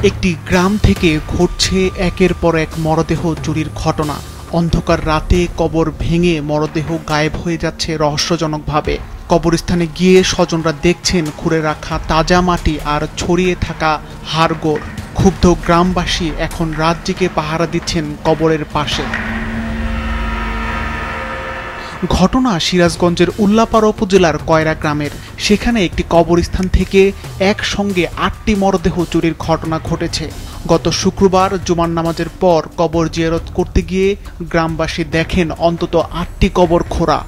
একটি গ্রাম থেকে ঘটছে একের পর এক মরদেহ চুরির ঘটনা। অন্ধকার রাতে কবর ভেঙে মরদেহ গায়েব হয়ে যাচ্ছে রহস্যজনকভাবে। কবরস্থানে গিয়ে স্বজনরা দেখছেন খুঁড়ে রাখা তাজা মাটি আর ছড়িয়ে থাকা হাড়গোড়। ক্ষুব্ধ গ্রামবাসী এখন রাত জেগে পাহারা দিচ্ছেন কবরের পাশে। ঘটনা সিরাজগঞ্জের উল্লাপাড়া উপজেলার কয়রা গ্রামের। সেখানে একটি কবরস্থান থেকে একসঙ্গে ৮টি মরদেহ চুরির ঘটনা ঘটেছে। গত শুক্রবার জুমার নামাজের পর কবর জিয়ারত করতে গিয়ে গ্রামবাসী দেখেন অন্তত ৮টি কবর খোঁড়া।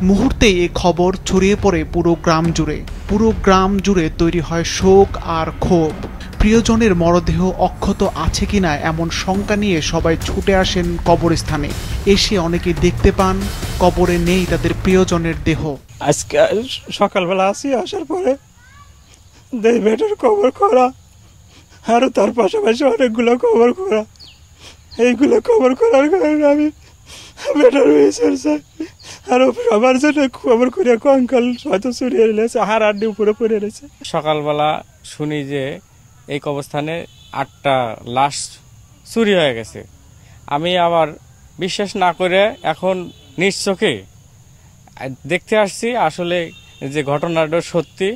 মুহূর্তেই এই খবর ছড়িয়ে পড়ে পুরো গ্রাম জুড়ে তৈরি হয় শোক আর ক্ষোভ। প্রিয়জনের মরদেহ অক্ষত আছে কিনা এমন শঙ্কা নিয়ে সবাই ছুটে আসেন কবরস্থানে। এসে অনেকে দেখতে পান কবরে নেই তাদের প্রিয়জনের দেহ। আজকে সকালবেলা আসার পরে বেটার কবর খোঁড়া, আরো তার পাশাপাশি অনেকগুলো কবর খোঁড়া। এইগুলো কবর খোঁড়ার কারণে আমি বেটার বিচার চাই। আরো সবার জন্য খবর করে কঙ্কাল হয়তো চুরিয়ে এনেছে, হাড় আড্ডি উপরে পড়ে এনেছে। সকালবেলা শুনি যে এই কবরস্থানে ৮টা লাশ চুরি হয়ে গেছে। আমি আবার বিশ্বাস না করে এখন নিজ চোখে দেখতে আসছি আসলে যে ঘটনাটা সত্যি।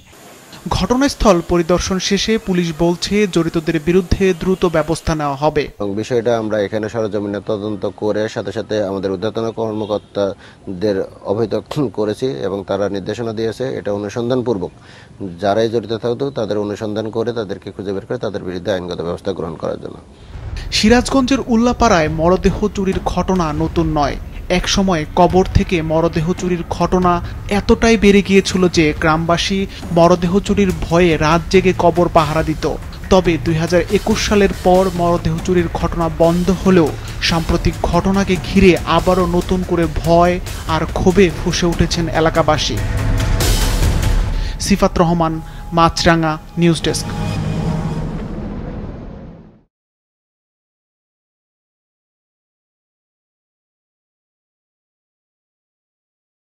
ঘটনাস্থল পরিদর্শন শেষে পুলিশ বলছে জড়িতদের বিরুদ্ধে দ্রুত ব্যবস্থা নেওয়া হবে। বিষয়টা আমরা এখানে সরেজমিনে তদন্ত করে সাথে সাথে আমাদের ঊর্ধ্বতন কর্মকর্তাদের অবহিত করেছি এবং তারা নির্দেশনা দিয়েছে এটা অনুসন্ধানপূর্বক যারাই জড়িত থাকতো তাদের অনুসন্ধান করে তাদেরকে খুঁজে বের করে তাদের বিরুদ্ধে আইনগত ব্যবস্থা গ্রহণ করার জন্য। সিরাজগঞ্জের উল্লাপাড়ায় মরদেহ চুরির ঘটনা নতুন নয়। এক সময় কবর থেকে মরদেহ চুরির ঘটনা এতটাই বেড়ে গিয়েছিল যে গ্রামবাসী মরদেহ চুরির ভয়ে রাত জেগে কবর পাহারা দিত। তবে ২০২১ সালের পর মরদেহ চুরির ঘটনা বন্ধ হলেও সাম্প্রতিক ঘটনাকে ঘিরে আবারও নতুন করে ভয় আর ক্ষোভে ফুঁসে উঠেছেন এলাকাবাসী। সিফাত রহমান, মাছরাঙা, নিউজ ডেস্ক।